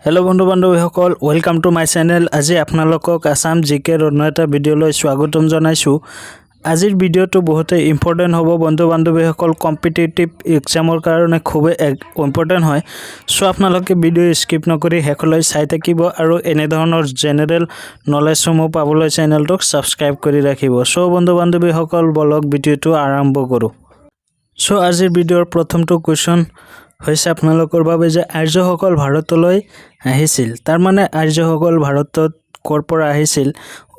Hello बंधु बान्धवीসকল welcome to my channel. আজি আপোনালোকক আসাম জিকে অন্য এটা ভিডিওলৈ স্বাগতম জনাইছো। আজিৰ ভিডিওটো বহুতে ইম্পৰ্টেন্ট হ'ব বন্ধু বান্ধৱীসকল, কম্পিটিটিভ এক্সামৰ কাৰণে খুব ইম্পৰ্টেন্ট হয়। সো আপোনালোকে ভিডিও স্কিপ নকৰি হেকলৈ চাই থাকিব আৰু এনে ধৰণৰ জেনাৰেল নলেজ সমূহ পাবলৈ চেনেলটোক সাবস্ক্ৰাইব কৰি ৰাখিব। সো বন্ধু বান্ধৱীসকল বলক ভিডিওটো আৰম্ভ কৰো। সো আজিৰ ভিডিওৰ প্ৰথমটো কোৱেশ্চন হৈছে আপোনালোকৰ বাবে যে আৰ্যসকল ভাৰতলৈ আহিছিল। তাৰ মানে আৰ্যসকল ভাৰতত কৰ পৰা আহিছিল?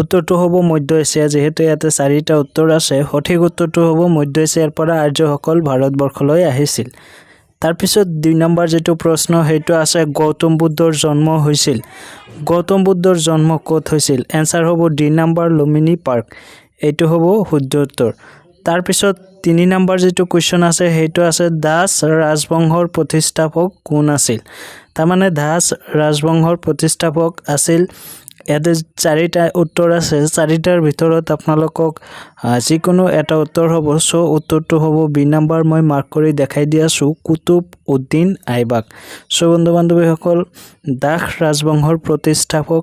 উত্তৰটো হ'ব মধ্য এছিয়া। যেহেতু ইয়াতে চাৰিটা উত্তৰ আছে, সঠিক উত্তৰটো হ'ব মধ্য এছিয়াৰ পৰা আৰ্যসকল ভাৰতবৰ্ষলৈ আহিছিল। তাৰ পিছত 2 নম্বৰ যেটো প্ৰশ্ন হেটো আছে গৌতম বুদ্ধৰ জন্ম হৈছিল। গৌতম বুদ্ধৰ জন্ম ক'ত হৈছিল? এনসাৰ হ'ব ডি নম্বৰ লুম্বিনী পাৰ্ক। এইটো হ'ব শুদ্ধ উত্তৰ। তাৰ পিছত 3 নম্বৰ যেটো কোৱেশ্চন আছে হেটো আছে দাস ৰাজবংশৰ প্ৰতিষ্ঠাপক কোন আছিল? তাৰ মানে দাস ৰাজবংশৰ প্ৰতিষ্ঠাপক আছিল। ইয়াতে 4টা উত্তৰ আছে, 4টাৰ ভিতৰত আপোনালোকক যিকোনো এটা উত্তৰ হ'ব। সো উত্তৰটো হ'ব বি নম্বৰ, মই মাৰ্ক কৰি দেখাই দি আছো, কুতুব উদ্দিন আইবাক। সো বন্ধু বান্ধৱীসকল দাস ৰাজবংশৰ প্ৰতিষ্ঠাপক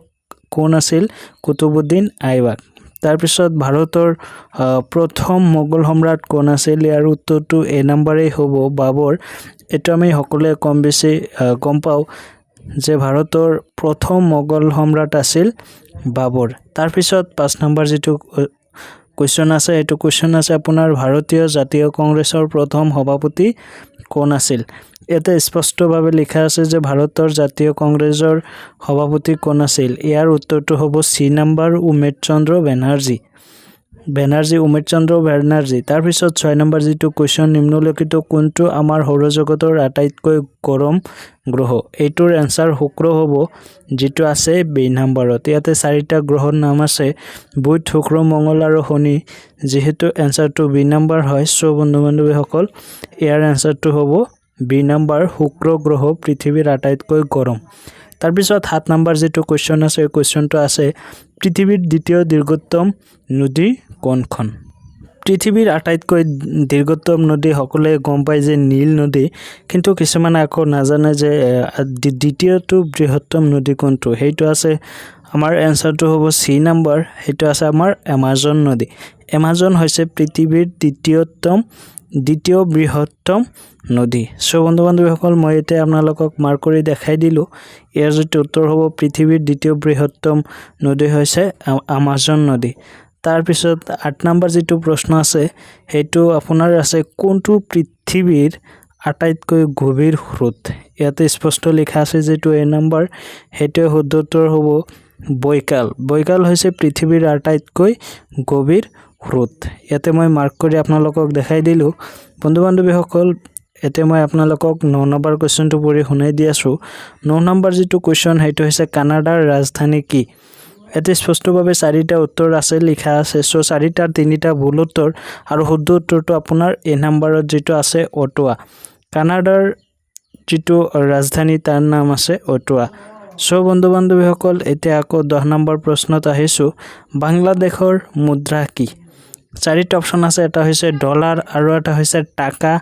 কোন আছিল? কুতুব উদ্দিন আইবাক। তাৰ পিছত ভাৰতৰ প্ৰথম মোগল সম্ৰাট কোন আছিল? ইয়াৰ উত্তৰটো এ নম্বৰেই হ'ব বাবৰ। এটা আমি সকলোৱে কম বেছি গম পাও যে ভাৰতৰ প্ৰথম মোগল সম্ৰাট আছিল বাবৰ। তাৰ পিছত 5 নম্বৰ যেটো কোৱেশ্চন আছে এটো কোৱেশ্চন আছে আপোনাৰ ভাৰতীয় জাতীয় কংগ্ৰেছৰ প্ৰথম সভাপতি কোন আছিল? এতে স্পষ্টভাৱে লিখা আছে যে ভাৰতৰ জাতীয় কংগ্ৰেছৰ সভাপতি কোন আছিল? ইয়াৰ উত্তৰটো হ'ব সি নম্বৰ উমেশ চন্দ্ৰ বেনাৰ্জী। তাৰ পিছত 6 নম্বৰ যেটো কোৱেশ্চন নিম্নলিখিত কোনটো আমাৰ সৌৰজগতৰ আটাইতকৈ গৰম গ্ৰহ? এইটোৰ এনসাৰ শুক্ৰ হ'ব, যেটো আছে বি নম্বৰত। ইয়াতে 4টা গ্ৰহৰ নাম আছে বুধ, শুক্ৰ, মঙ্গল আৰু শনি। যেহেতু এনসাৰটো বি নম্বৰ হয়, সো বন্ধু বান্ধৱীসকল ইয়াৰ এনসাৰটো হ'ব বি নম্বৰ, শুক্ৰ গ্ৰহ পৃথিৱীৰ আটাইতকৈ গৰম। তাৰ পিছত 7 নম্বৰ যেটো কোৱেশ্চন আছে কোৱেশ্চনটো আছে পৃথিৱীৰ দ্বিতীয় দীৰ্ঘতম নদী কোনখন? পৃথিৱীৰ আটাইতকৈ দীৰ্ঘতম নদী সকলোৱে গম পায় যে নীল নদী, কিন্তু কিছুমানে আকৌ নাজানে যে দ্বিতীয়টো বৃহত্তম নদী কোনটো। সেইটো আছে আমাৰ এনসাৰটো হ'ব সি নম্বৰ, সেইটো আছে আমাৰ এমাজন নদী। এমাজন হৈছে পৃথিৱীৰ দ্বিতীয় বৃহত্তম নদী। সো বন্ধু বান্ধৱীসকল মই এতিয়া আপোনালোকক মাৰ্ক কৰি দেখাই দিলো। ইয়াৰ যেটো উত্তৰ হ'ব পৃথিৱীৰ দ্বিতীয় বৃহত্তম নদী হৈছে আমাজন নদী। তাৰ পিছত 8 নম্বৰ যেটো প্ৰশ্ন আছে হেটো আপোনাৰ আছে কোনটো পৃথিৱীৰ আটাইতকৈ গভীৰ হ্ৰদ? ইয়াতে স্পষ্ট লিখা আছে যেটো এ নম্বৰ, হেটো শুদ্ধ উত্তৰ হ'ব বৈকাল। বৈকাল হৈছে পৃথিৱীৰ আটাইতকৈ গভীৰ হ্ৰদ। ইয়াতে মই মাৰ্ক কৰি আপোনালোকক দেখাই দিলো। বন্ধু বান্ধৱীসকল এতিয়া মই আপোনালোকক 9 নম্বৰ কোৱেশ্চনটো পঢ়ি শুনাই দি আছো। 9 নম্বৰ যেটো কোৱেশ্চন হেটো হৈছে কানাডাৰ ৰাজধানী কি? এতে স্পষ্টভাৱে 4টা উত্তৰ আছে লিখা আছে। সো 4টাৰ 3টা ভুল উত্তৰ আৰু শুদ্ধ উত্তৰটো আপোনাৰ এ নম্বৰত যেটো আছে অটোৱা। কানাডাৰ যেটো ৰাজধানী তাৰ নাম আছে অটোৱা। সো বন্ধু বান্ধৱীসকল এতিয়া আকৌ 10 নম্বৰ প্ৰশ্নত আহিছো। বাংলাদেশৰ মুদ্ৰা কি? 4টা অপচন আছে, এটা হৈছে ডলাৰ আৰু এটা হৈছে টাকা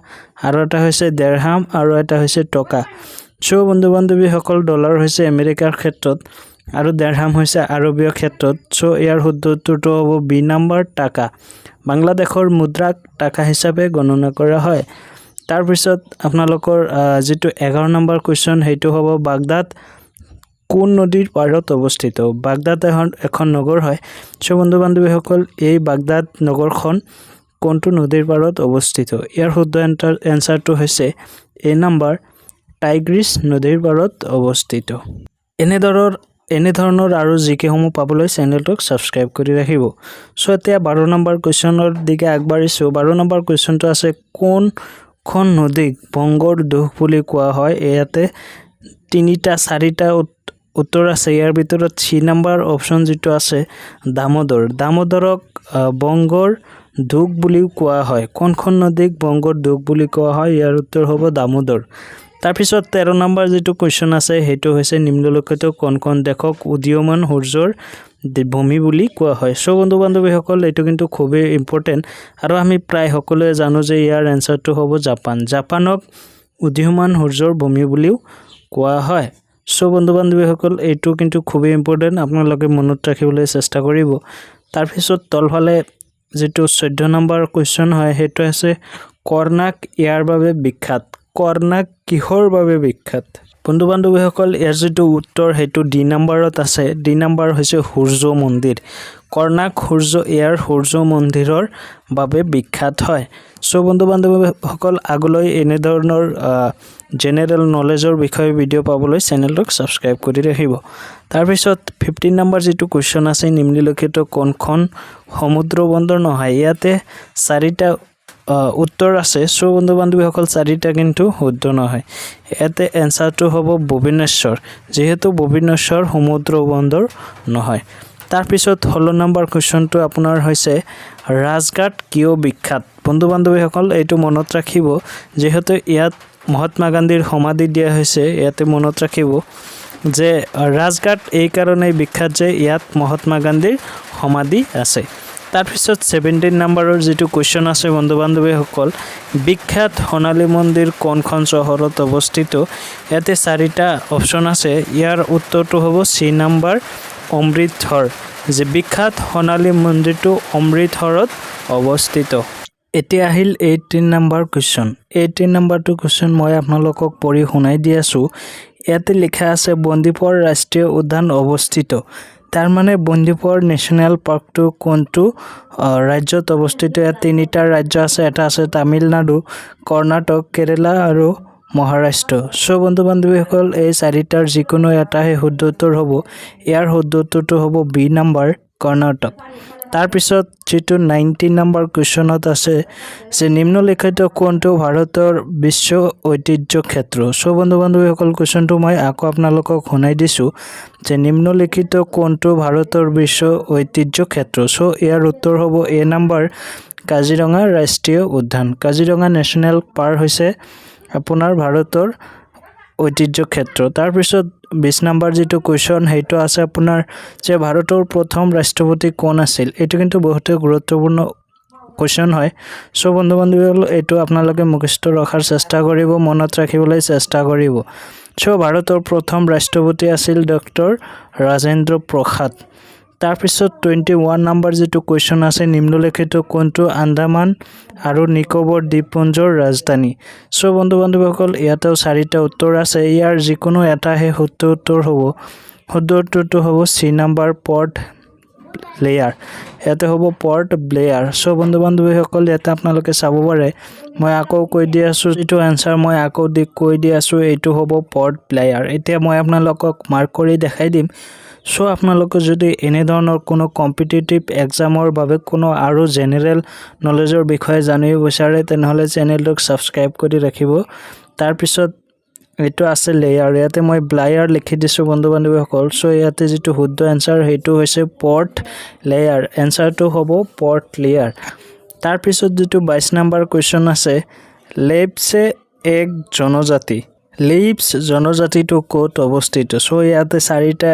আৰু এটা হৈছে দিৰহাম আৰু এটা হৈছে টকা। সো বন্ধু বান্ধৱীসকল ডলাৰ হৈছে আমেৰিকাৰ ক্ষেত্ৰত আৰু দিৰহাম হৈছে আৰৱীয় ক্ষেত্ৰত। সো ইয়াৰ শুদ্ধ উত্তৰটো হ'ব বি নম্বৰ টাকা। বাংলাদেশৰ মুদ্ৰাক টাকা হিচাপে গণনা কৰা হয়। তাৰ পিছত আপোনালোকৰ যেটো 11 নম্বৰ কোৱেশ্চন হেটো হ'ব বাগদাদ কোন নদীৰ পাৰত অৱস্থিত? বাগদাদ এখন নগৰ হয়। সো বন্ধু বান্ধৱীসকল এই বাগদাদ নগৰখন কোনটো নদীৰ পাৰত অৱস্থিত? ইয়াৰ শুদ্ধ এনসাৰটো হৈছে এ নম্বৰ টাইগ্ৰিছ নদীৰ পাৰত অৱস্থিত। এনে ধৰণৰ আৰু জিকেসমূহ পাবলৈ চেনেলটোক সাবস্ক্ৰাইব কৰি ৰাখিব। সো এতিয়া 12 নম্বৰ কোৱেশ্চনৰ দিকে আগবাঢ়িছো। 12 নম্বৰ কোৱেশ্চনটো আছে কোনখন নদীক বংগৰ দুখ বুলি কোৱা হয়? ইয়াতে 4টা উত্তৰ আছে। ইয়াৰ ভিতৰত সি নম্বৰ অপচন যেটো আছে দামোদৰক বংগৰ দুখ বুলি কোৱা হয়। কোনখন নদীক বংগৰ দুখ বুলি কোৱা হয়? ইয়াৰ উত্তৰ হ'ব দামোদৰ। তাৰ পিছত 13 নম্বৰ যেটো কোৱেশ্চন আছে হেটো হৈছে নিম্নলিখিত কোনখন দেশক উদীয়মান সূৰ্যৰ ভূমি বুলি কোৱা হয়? সো বন্ধু বান্ধৱীসকল এইটো কিন্তু খুবেই ইম্পৰ্টেন্ট আৰু আমি প্ৰায় সকলোৱে জানো যে ইয়াৰ এনসাৰটো হ'ব জাপান। জাপানক উদীয়মান সূৰ্যৰ ভূমি বুলিও কোৱা হয়। সো বন্ধু বান্ধৱীসকল এইটো কিন্তু খুবই ইম্পৰ্টেণ্ট আপোনালোকে মনত ৰাখিবলৈ চেষ্টা কৰিব তাৰ পিছত তলফালে যেটো 14 নম্বৰ কোৱেশ্চন হয় হেতু আছে কৰ্ণাক ইয়াৰ বাবে বিখ্যাত কৰ্ণাক কিহৰ বাবে বিখ্যাত বন্ধু বান্ধৱীসকল ইয়াৰ যেটো উত্তৰ হেতু ডি নম্বৰত আছে ডি নম্বৰ হৈছে সূৰ্য মন্দিৰ কৰ্ণাক সূৰ্য মন্দিৰৰ বাবে বিখ্যাত হয় সো বন্ধু বান্ধৱীসকল আগলৈ এনে ধৰণৰ জেনাৰেল নলেজৰ বিষয়ে ভিডিঅ' পাবলৈ চেনেলটোক সাবস্ক্ৰাইব কৰি ৰাখিব তাৰ পিছত 15 নম্বৰ যেটো কোৱেশ্চন আছে নিম্নলিখিত কোনখন সমুদ্ৰ বন্দৰ নহয় ইয়াতে চাৰিটা উত্তৰ আছে সো বন্ধু বান্ধৱীসকল চাৰিটা কিন্তু শুদ্ধ নহয় ইয়াতে এনসাৰটো হ'ব ভুৱনেশ্বৰ যেহেতু ভুৱনেশ্বৰ সমুদ্ৰ বন্দৰ নহয় তাৰ পিছত 16 নম্বৰ কোৱেশ্চনটো আপোনাৰ হৈছে ৰাজঘাট কিয় বিখ্যাত বন্ধু বান্ধৱীসকল এইটো মনত ৰাখিব যেহেতু ইয়াত মহাত্মা গান্ধীৰ সমাধি দিয়া হৈছে ইয়াতে মনত ৰাখিব যে ৰাজঘাট এই কাৰণে বিখ্যাত যে ইয়াত মহাত্মা গান্ধীৰ সমাধি আছে তাৰ পিছত 17 নম্বৰৰ যেটো কোৱেশ্চন আছে বন্ধু বান্ধৱীসকল বিখ্যাত সোণালী মন্দিৰ কোনখন চহৰত অৱস্থিত ইয়াতে চাৰিটা অপচন আছে ইয়াৰ উত্তৰটো হ'ব সি নম্বৰ অমৃতসৰ যে বিখ্যাত সোণালী মন্দিৰটো অমৃতসৰত অৱস্থিত এতিয়া আহিল 18 নম্বৰ কোৱেশ্চন 18 নম্বৰটো কোৱেশ্চন মই আপোনালোকক পঢ়ি শুনাই দি আছো ইয়াতে লিখা আছে বন্দীপুৰ ৰাষ্ট্ৰীয় উদ্যান অৱস্থিত তাৰ মানে বন্দীপুৰ নেশ্যনেল পাৰ্কটো কোনটো ৰাজ্যত অৱস্থিত ইয়াত তিনিটা ৰাজ্য আছে এটা আছে তামিলনাডু কৰ্ণাটক কেৰালা আৰু মহাৰাষ্ট্ৰ সো বন্ধু বান্ধৱীসকল এই চাৰিটাৰ যিকোনো এটাহে শুদ্ধ উত্তৰ হ'ব ইয়াৰ শুদ্ধ উত্তৰটো হ'ব বি নম্বৰ কৰ্ণাটক তাৰ পিছত যেটো 19 নম্বৰ কোৱেশ্চনত আছে যে নিম্নলিখিত কোনটো ভাৰতৰ বিশ্ব ঐতিহ্য ক্ষেত্ৰ সো বন্ধু বান্ধৱীসকল কোৱেশ্চনটো মই আকৌ আপোনালোকক শুনাই দিছো যে নিম্নলিখিত কোনটো ভাৰতৰ বিশ্ব ঐতিহ্য ক্ষেত্ৰ সো ইয়াৰ উত্তৰ হ'ব এ নম্বৰ কাজিৰঙা ৰাষ্ট্ৰীয় উদ্যান কাজিৰঙা নেশ্যনেল পাৰ্ক হৈছে আপোনাৰ ভাৰতৰ ঐতিহ্য ক্ষেত্ৰ তাৰ পিছত 20 নম্বৰ যেটো কোৱেশ্চন হেতু আছে আপোনাৰ যে ভাৰতৰ প্ৰথম ৰাষ্ট্ৰপতি কোন আছিল এটো কিন্তু বহুত গুৰুত্বপূৰ্ণ কোৱেশ্চন হয় সো বন্ধু বান্ধৱীসকল এটো আপোনালোকে মুখস্থ ৰখাৰ চেষ্টা কৰিব মনত ৰাখিবলৈ চেষ্টা কৰিব সো ভাৰতৰ প্ৰথম ৰাষ্ট্ৰপতি আছিল ডক্টৰ ৰাজেন্দ্ৰ প্ৰসাদ তাৰ পিছত 21 নম্বৰ যেটো কোৱেশ্চন আছে নিম্নলিখিত কোনটো আন্দামান আৰু নিকোবৰ দ্বীপপুঞ্জৰ ৰাজধানী সো বন্ধু বান্ধৱীসকল ইয়াতেও চাৰিটা উত্তৰ আছে ইয়াৰ যিকোনো এটাহে শুদ্ধ উত্তৰ হ'ব শুদ্ধ উত্তৰটো হ'ব সি নম্বৰ পৰ্ট ব্লেয়াৰ ইয়াতে হ'ব পৰ্ট ব্লেয়াৰ সো বন্ধু বান্ধৱীসকল ইয়াতে আপোনালোকে চাব পাৰে মই আকৌ কৈ দি আছো যেটো আনসাৰ মই আকৌ কৈ দি আছো এইটো হ'ব পৰ্ট ব্লেয়াৰ এতিয়া মই আপোনালোকক মাৰ্ক কৰি দেখাই দিম সো আপোনালোকে যদি এনে ধৰণৰ কোনো কম্পিটিটিভ এক্সামৰ বাবে কোনো আৰু জেনাৰেল নলেজৰ বিষয়ে জানিব বিচাৰে তেনেহলে চেনেলটোক সাবস্ক্ৰাইব কৰি ৰাখিব তাৰ পিছত এটো আছে লেয়াৰ ইয়াতে মই ব্লেয়াৰ লিখি দিছো বন্ধু বান্ধৱীসকল সো ইয়াতে যেটো শুদ্ধ আনসাৰ হেতু হৈছে পৰ্ট লেয়াৰ আনসাৰটো হ'ব পৰ্ট লেয়াৰ তাৰ পিছত যেটো 22 নম্বৰ কোৱেশ্চন আছে লেপছে এক জনজাতি লিপস জনজাতিটো ক'ত অৱস্থিত সো ইয়াতে চাৰিটা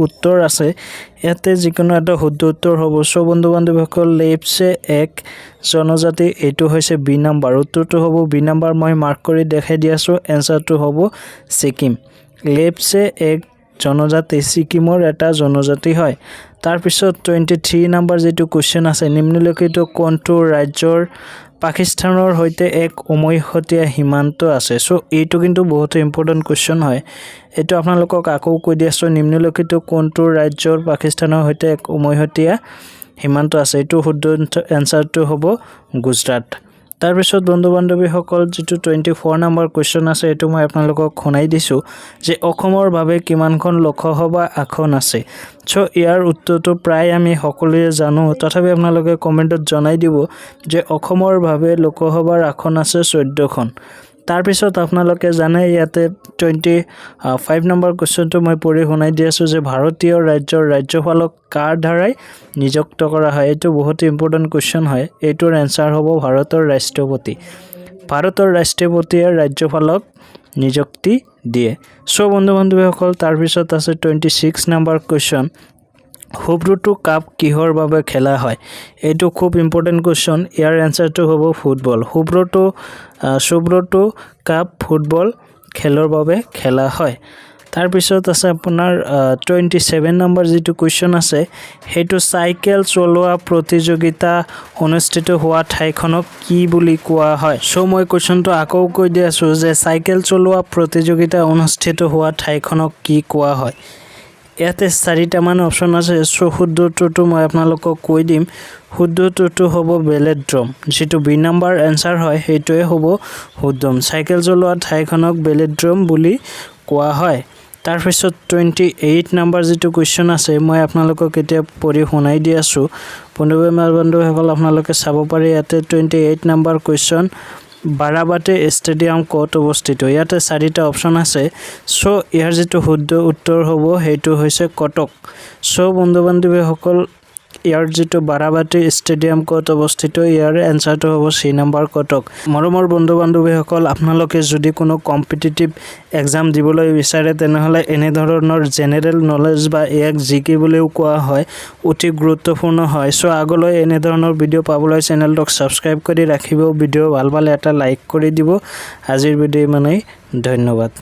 উত্তৰ আছে ইয়াতে যিকোনো এটা শুদ্ধ উত্তৰ হ'ব সো বন্ধু বান্ধৱীসকল লিপছে এক জনজাতি এটো হৈছে বি নম্বৰ উত্তৰটো হ'ব বি নম্বৰ মই মাৰ্ক কৰি দেখাই দি আছো এনসাৰটো হ'ব সিকিম লিপছে এক জনজাতি সিকিমৰ এটা জনজাতি হয় তাৰ পিছত 23 নম্বৰ যেটো কোৱেশ্চন আছে নিম্নলিখিত কোনটো ৰাজ্যৰ পাকিস্তানৰ হৈতে এক উমৈহতীয়া সীমান্ত আছে সো এইটো কিন্তু বহুত ইম্পৰ্টেন্ট কোৱেশ্চন হয় এটো আপোনালোকক আকৌ কৈ দি আছো নিম্নলিখিত কোনটো ৰাজ্যৰ পাকিস্তানৰ হৈতে এক উমৈহতীয়া সীমান্ত আছে এটো শুদ্ধ আনসাৰটো হ'ব গুজৰাট তাৰ পিছত বন্ধু বান্ধৱীসকল যেটো 24 নম্বৰ কোৱেশ্চন আছে এটো মই আপোনালোকক শুনাই দিছো যে অসমৰ বাবে কিমানখন লোকসভা আসন আছে সো ইয়াৰ উত্তৰটো প্ৰায় আমি সকলোৱে জানো তথাপি আপোনালোকে কমেন্টত জনাই দিব যে অসমৰ বাবে লোকসভাৰ আসন আছে 14খন তাৰ পিছত আপোনালোকে জানে ইয়াতে 25 নম্বৰ কোৱেশ্চনটো মই পঢ়ি শুনাই দি আছো যে ভাৰতীয় ৰাজ্যৰ ৰাজ্যপালক কাৰ দ্বাৰাই নিযুক্ত কৰা হয় এটো বহুত ইম্পৰ্টেন্ট কোৱেশ্চন হয় এটোৰ আনসাৰ হ'ব ভাৰতৰ ৰাষ্ট্ৰপতিয়ে ৰাজ্যপালক নিযুক্তি দিয়ে সো বন্ধু বান্ধৱীসকল তাৰ পিছত আছে 26 নম্বৰ কোৱেশ্চন হুব্ৰুটো কাপ কিহৰ বাবে খেলা হয় এটো খুব ইম্পৰ্টেন্ট কোৱেশ্চন ইয়াৰ আনসাৰটো হ'ব ফুটবল হুব্ৰুটো কাপ ফুটবল খেলৰ বাবে খেলা হয় তাৰ পিছত আছে আপোনাৰ 27 নম্বৰ যেটো কোৱেশ্চন আছে হেতু সাইকেল চলোৱা প্ৰতিযোগিতা অনুষ্ঠিত হোৱা ঠাইখনক কি বুলি কোৱা হয় সো মই কোৱেশ্চনটো আকৌ কৈ দি আছো যে সাইকেল চলোৱা প্ৰতিযোগিতা অনুষ্ঠিত হোৱা ঠাইখনক কি কোৱা হয় ইয়াতে চাৰিটা মান অপচন আছে সো শুদ্ধটো মই আপোনালোকক কৈ দিম শুদ্ধটো হ'ব বেলেড্ৰম যেটো বি নম্বৰ আনসাৰ হয় হেতুৱে হ'ব শুদ্ধম সাইকেল চলোৱা ঠাইখনক বেলেড্ৰম বুলি কোৱা হয় তাৰ পিছত 28 নম্বৰ যেটো কোৱেশ্চন আছে মই আপোনালোকক এতিয়া পঢ়ি শুনাই দি আছো বন্ধুসকল আপোনালোকে চাব পাৰে ইয়াতে 28 নম্বৰ কোৱেশ্চন বাৰাবাটে ষ্টেডিয়াম ক'ত অৱস্থিত ইয়াতে চাৰিটা অপচন আছে সো ইয়াৰ যেটো শুদ্ধ উত্তৰ হ'ব হেতু হৈছে কটক সো বন্ধুসকল ইয়াৰ যেটো বাৰাবাটে ষ্টেডিয়াম ক'ত অৱস্থিত ইয়াৰ এনসাৰটো হ'ব সি নম্বৰ কটক মৰমৰ বন্ধুসকল আপোনালোকে যদি কোনো কম্পিটিটিভ এক্সাম দিবলৈ বিচাৰে তেনেহলে এনে ধৰণৰ জেনাৰেল নলেজ বা এক জিকে বুলিও কোৱা হয় অতি গুৰুত্বপূৰ্ণ হয় সো আগলৈ এনে ধৰণৰ ভিডিও পাবলৈ চেনেলটো সাবস্ক্ৰাইব কৰি ৰাখিব ভিডিও ভাল পালে এটা লাইক কৰি দিব আজিৰ ভিডিও মানে ধন্যবাদ